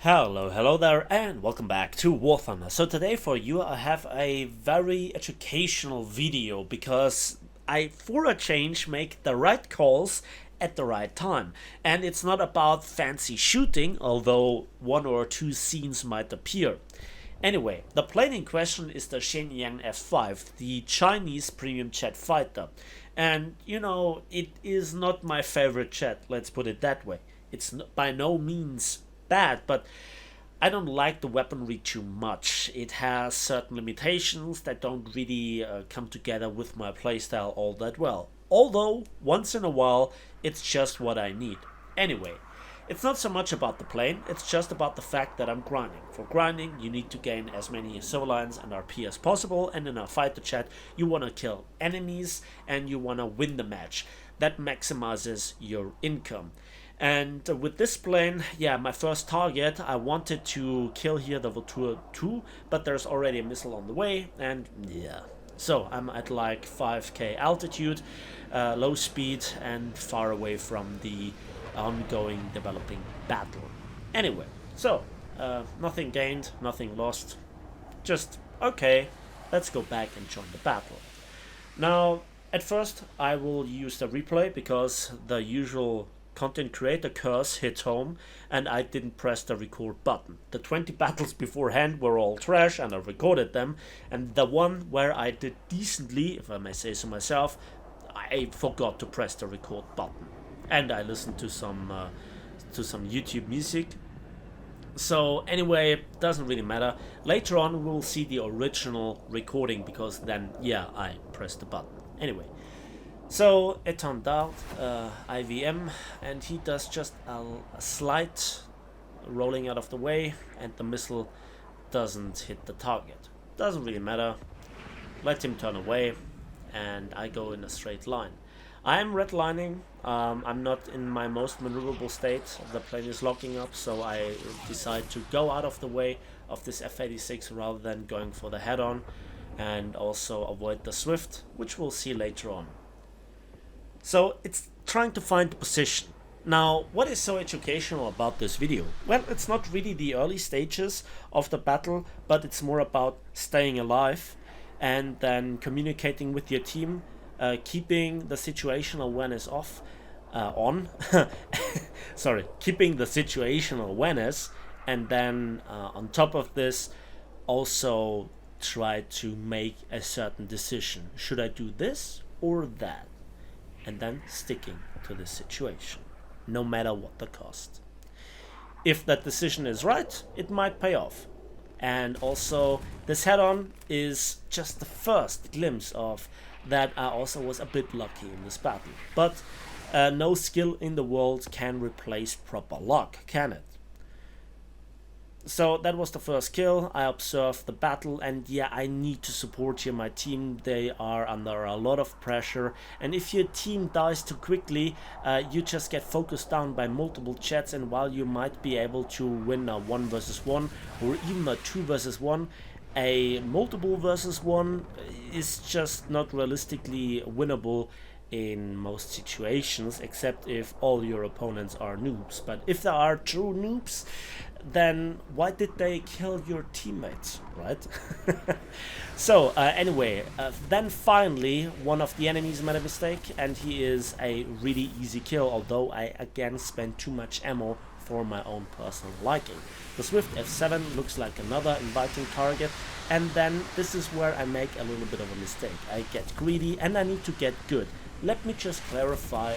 Hello there, and welcome back to War Thunder. So today for you I have a very educational video because I, for a change, make the right calls at the right time. And it's not about fancy shooting, although one or two scenes might appear. Anyway, the plane in question is the Shenyang F-5, the Chinese premium jet fighter. And you know, it is not my favorite jet, let's put it that way. It's by no means bad, but I don't like the weaponry too much. It has certain limitations that don't really come together with my playstyle all that well. Although, once in a while, it's just what I need. Anyway, it's not so much about the plane, it's just about the fact that I'm grinding. For grinding, you need to gain as many soul lines and RP as possible, and in a fighter chat, you want to kill enemies and you want to win the match. That maximizes your income. And with this plane, yeah, my first target, I wanted to kill here the Votur 2, but there's already a missile on the way, and yeah. So I'm at like 5k altitude, low speed, and far away from the ongoing developing battle. Anyway, so nothing gained, nothing lost, just okay, let's go back and join the battle. Now, at first I will use the replay because the usual content creator curse hit home and I didn't press the record button. The 20 battles beforehand were all trash and I recorded them, and the one where I did decently, if I may say so myself, I forgot to press the record button. And I listened to some YouTube music. So anyway, doesn't really matter. Later on we'll see the original recording because then, yeah, I pressed the button. Anyway. So it turned out IVM, and he does just a slight rolling out of the way, and the missile doesn't hit the target. Doesn't really matter. Let him turn away, and I go in a straight line. I am redlining. I'm not in my most maneuverable state. The plane is locking up, so I decide to go out of the way of this F-86 rather than going for the head-on, and also avoid the Swift, which we'll see later on. So it's trying to find the position. Now, what is so educational about this video? Well, it's not really the early stages of the battle, but it's more about staying alive and then communicating with your team, keeping the situational awareness keeping the situational awareness, and then on top of this, also try to make a certain decision. Should I do this or that? And then sticking to the situation, no matter what the cost. If that decision is right, it might pay off. And also, this head-on is just the first glimpse of that I also was a bit lucky in this battle. But no skill in the world can replace proper luck, can it? So that was the first kill. I observed the battle, and yeah, I need to support here my team. They are under a lot of pressure, and if your team dies too quickly, you just get focused down by multiple jets, and while you might be able to win a 1 versus 1 or even a 2 versus 1, a multiple versus 1 is just not realistically winnable in most situations, except if all your opponents are noobs. But if there are true noobs, then why did they kill your teammates, right? So anyway, then finally one of the enemies made a mistake, and he is a really easy kill, although I again spent too much ammo for my own personal liking. The Swift F7 looks like another inviting target, and then this is where I make a little bit of a mistake. I get greedy and I need to get good. Let me just clarify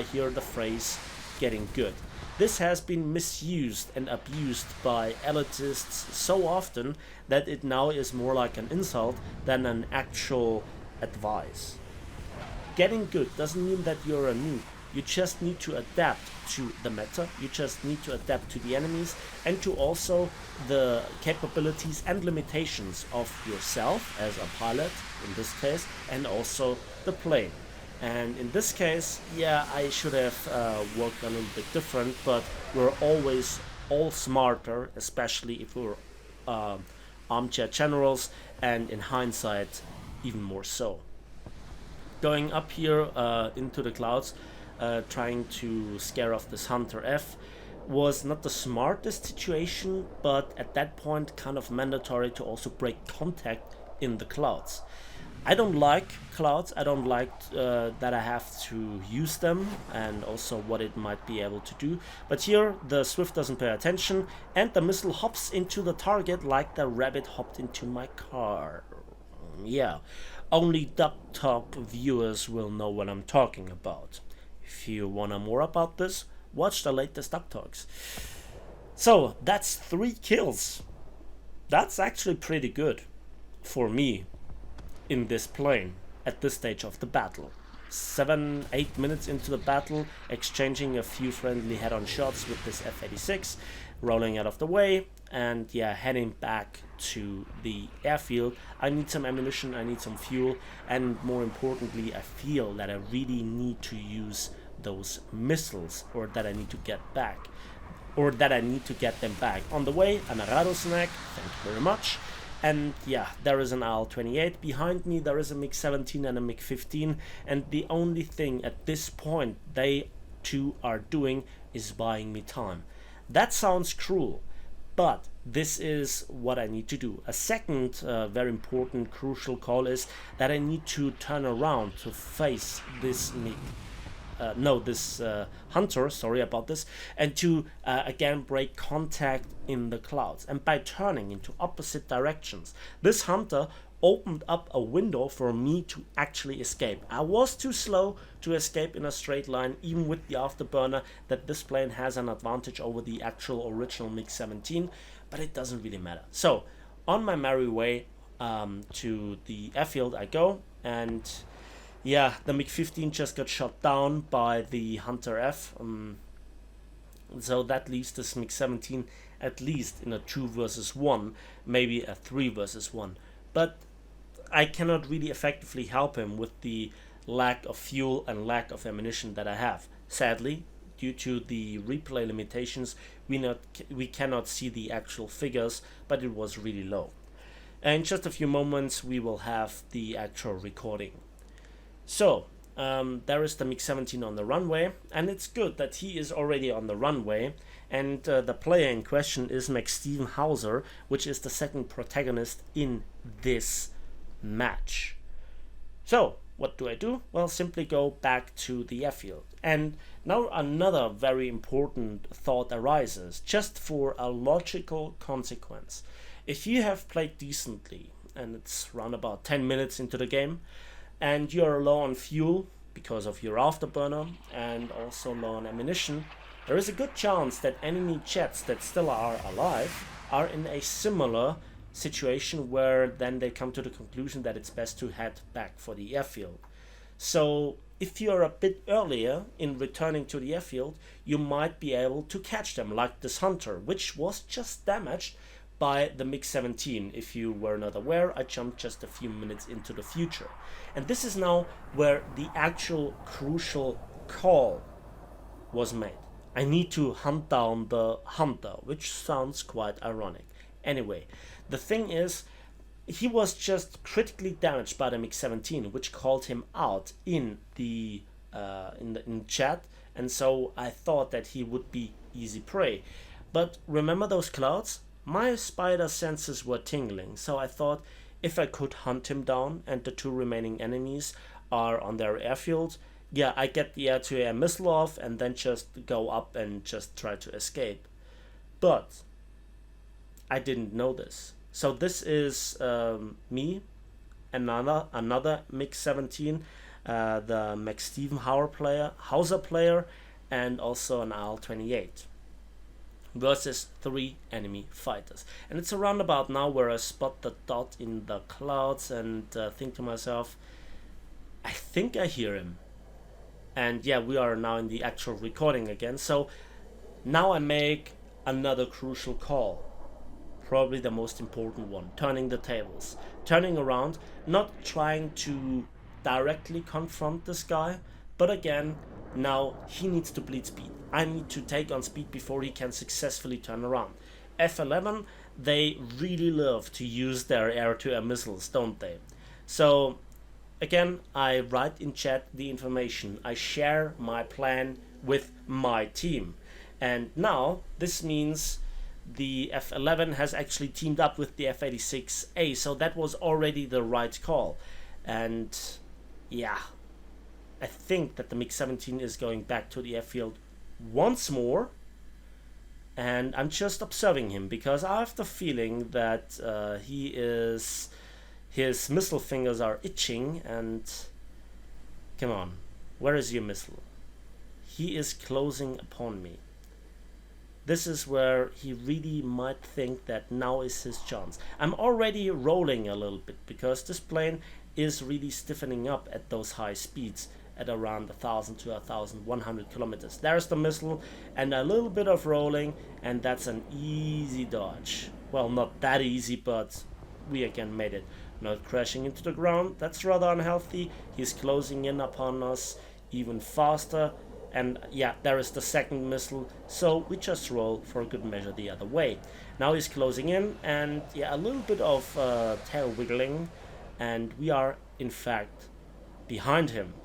here the phrase getting good. This has been misused and abused by elitists so often that it now is more like an insult than an actual advice. Getting good doesn't mean that you're a noob. You just need to adapt to the meta, you just need to adapt to the enemies and to also the capabilities and limitations of yourself as a pilot in this case, and also the plane. And in this case, yeah, I should have worked a little bit different, but we're always all smarter, especially if we're armchair generals, and in hindsight, even more so. Going up here into the clouds, trying to scare off this Hunter F, was not the smartest situation, but at that point kind of mandatory to also break contact in the clouds. I don't like clouds. I don't like that I have to use them, and also what it might be able to do. But here the Swift doesn't pay attention, and the missile hops into the target like the rabbit hopped into my car. Yeah, only desktop viewers will know what I'm talking about. If you wanna more about this, watch the latest Duck Talks. So that's 3 kills. That's actually pretty good for me in this plane at this stage of the battle. 7-8 minutes into the battle, exchanging a few friendly head-on shots with this F-86, rolling out of the way, and yeah, heading back to the airfield. I need some ammunition, I need some fuel, and more importantly, I feel that I really need to use those missiles, or that I need to get back, or that I need to get them back. On the way, an rattlesnake, thank you very much. And yeah, there is an AL-28 behind me, there is a MiG-17 and a MiG-15, and the only thing at this point they two are doing is buying me time. That sounds cruel, but this is what I need to do. A second very important, crucial call is that I need to turn around to face this hunter, sorry about this, and to again break contact in the clouds. And by turning into opposite directions, this hunter opened up a window for me to actually escape. I was too slow to escape in a straight line, even with the afterburner, that this plane has an advantage over the actual original MiG-17, but it doesn't really matter. So on my merry way to the airfield I go, and yeah, the MiG-15 just got shot down by the Hunter F. So that leaves this MiG-17 at least in a 2 versus 1, maybe a 3 versus 1. But I cannot really effectively help him with the lack of fuel and lack of ammunition that I have. Sadly, due to the replay limitations, we cannot see the actual figures, but it was really low. And in just a few moments we will have the actual recording. So, there is the MiG-17 on the runway, and it's good that he is already on the runway, and the player in question is Max Steven Hauser, which is the second protagonist in this match. So, what do? Well, simply go back to the airfield. And now another very important thought arises, just for a logical consequence. If you have played decently, and it's around about 10 minutes into the game, and you're low on fuel because of your afterburner and also low on ammunition, there is a good chance that enemy jets that still are alive are in a similar situation, where then they come to the conclusion that it's best to head back for the airfield. So if you're a bit earlier in returning to the airfield, you might be able to catch them, like this hunter, which was just damaged by the MiG-17. If you were not aware, I jumped just a few minutes into the future. And this is now where the actual crucial call was made. I need to hunt down the hunter, which sounds quite ironic. Anyway, the thing is, he was just critically damaged by the MiG-17, which called him out in the in chat, and so I thought that he would be easy prey. But remember those clouds? My spider senses were tingling, so I thought if I could hunt him down and the 2 remaining enemies are on their airfield, yeah, I get the air-to-air missile off and then just go up and just try to escape. But I didn't know this. So this is me, another MiG-17, the Max Steven Hauser player, and also an AL-28. Versus 3 enemy fighters. And it's around about now where I spot the dot in the clouds and think to myself, I think I hear him. And yeah, we are now in the actual recording again. So now I make another crucial call. Probably the most important one. Turning the tables. Turning around, not trying to directly confront this guy, but again, now he needs to bleed speed. I need to take on speed before he can successfully turn around. F-11, they really love to use their air-to-air missiles, don't they? So again, I write in chat the information. I share my plan with my team. And now this means the F-11 has actually teamed up with the F-86A, so that was already the right call. And yeah, I think that the MiG-17 is going back to the airfield once more, and I'm just observing him because I have the feeling that his missile fingers are itching. And come on, where is your missile? He is closing upon me. This is where he really might think that now is his chance. I'm already rolling a little bit because this plane is really stiffening up at those high speeds at around 1000 to 1100 kilometers. There's the missile and a little bit of rolling, and that's an easy dodge. Well, not that easy, but we again made it. Not crashing into the ground, that's rather unhealthy. He's closing in upon us even faster. And yeah, there is the second missile, so we just roll for a good measure the other way. Now he's closing in, and yeah, a little bit of tail wiggling, and we are in fact behind him.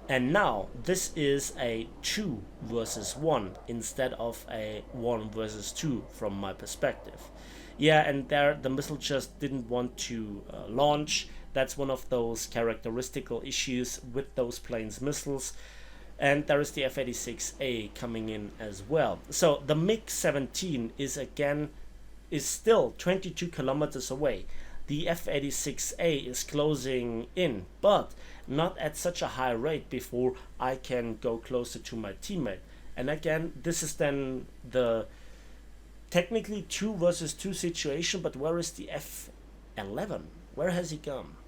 And now this is a 2 versus 1 instead of a 1 versus 2 from my perspective. Yeah, and there the missile just didn't want to launch. That's one of those characteristical issues with those planes' missiles. And there is the F-86A coming in as well. So the MiG-17 is still 22 kilometers away. The F-86A is closing in, but not at such a high rate before I can go closer to my teammate. And again, this is then the technically 2 versus 2 situation, but where is the F-11? Where has he gone?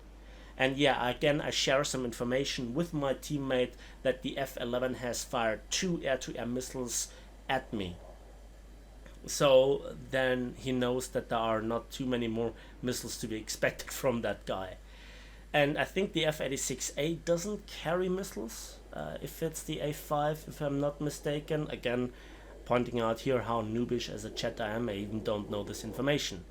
And yeah, again, I share some information with my teammate that the F-11 has fired 2 air-to-air missiles at me. So then he knows that there are not too many more missiles to be expected from that guy. And I think the F-86A doesn't carry missiles, if it's the F-5, if I'm not mistaken. Again, pointing out here how noobish as a chat I am, I even don't know this information.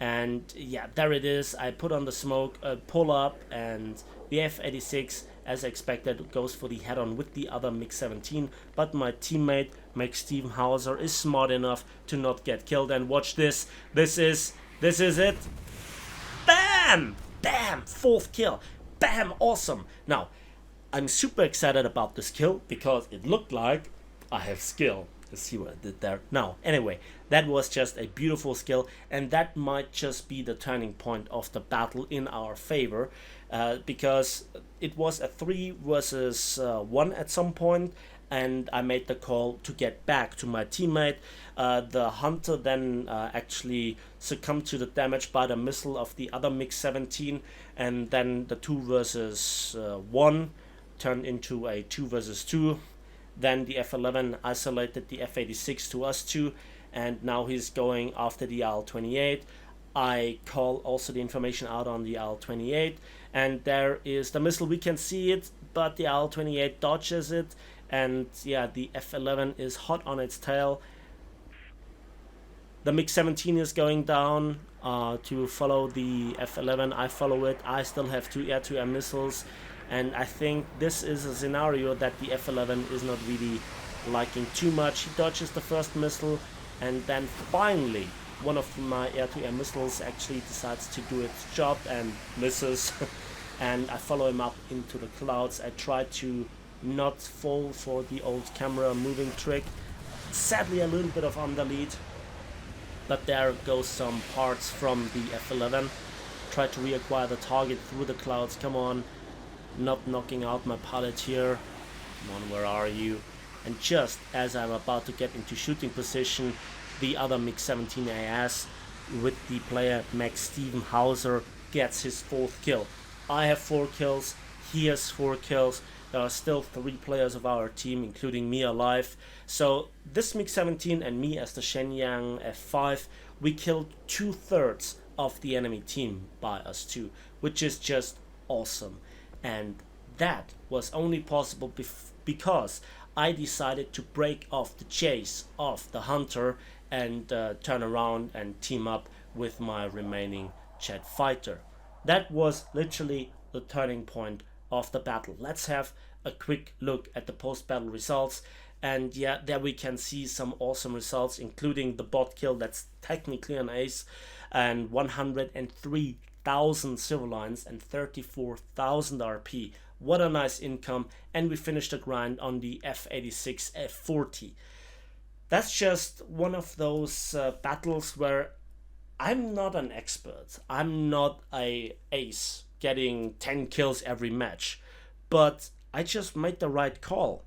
And yeah, there it is. I put on the smoke, pull up, and the F-86, as expected, goes for the head-on with the other MiG-17. But my teammate, Steven Hauser, is smart enough to not get killed. And watch this. This is it. Bam! Bam! 4th kill. Bam! Awesome. Now, I'm super excited about this kill because it looked like I have skill. Let's see what I did there. Now, anyway, that was just a beautiful skill, and that might just be the turning point of the battle in our favor, because it was a 3 versus 1 at some point, and I made the call to get back to my teammate. The Hunter then actually succumbed to the damage by the missile of the other MiG-17, and then the 2 versus 1 turned into a 2 versus 2. Then the F-11 isolated the F-86 to us two, and now he's going after the IL-28. I call also the information out on the IL-28, and there is the missile. We can see it, but the IL-28 dodges it, and yeah, the F-11 is hot on its tail. The MiG-17 is going down to follow the F-11. I follow it. I still have 2 air-to-air missiles. And I think this is a scenario that the F-11 is not really liking too much. He dodges the first missile, and then finally one of my air-to-air missiles actually decides to do its job and misses. And I follow him up into the clouds. I try to not fall for the old camera moving trick. Sadly, a little bit of underlead, but there goes some parts from the F-11. Try to reacquire the target through the clouds. Come on. Not knocking out my pilot here. Come on, where are you? And just as I'm about to get into shooting position, the other MiG-17AS with the player Steven Hauser gets his 4th kill. I have 4 kills, he has 4 kills. There are still 3 players of our team, including me, alive. So this MiG-17 and me as the Shenyang F-5, we killed 2/3 of the enemy team by us two, which is just awesome. And that was only possible because I decided to break off the chase of the Hunter and turn around and team up with my remaining jet fighter. That was literally the turning point of the battle. Let's have a quick look at the post-battle results. And yeah, there we can see some awesome results, including the bot kill that's technically an ace, and 103,000 silver lines and 34,000 RP. What a nice income. And we finished the grind on the F86 F40. That's just one of those battles where I'm not an expert. I'm not a ace getting 10 kills every match, but I just made the right call.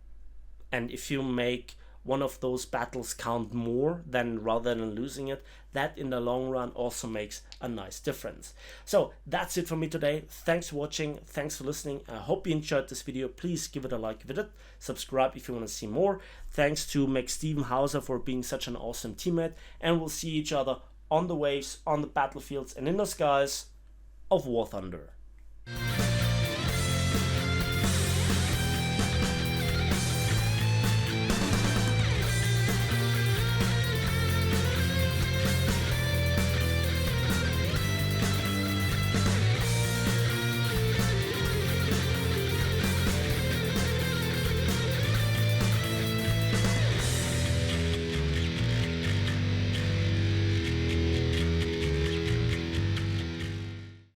And if you make one of those battles count more than rather than losing it, that in the long run also makes a nice difference. So that's it for me today. Thanks for watching. Thanks for listening. I hope you enjoyed this video. Please give it a like if you did. Subscribe if you want to see more. Thanks to Max Steven Hauser for being such an awesome teammate. And we'll see each other on the waves, on the battlefields, and in the skies of War Thunder.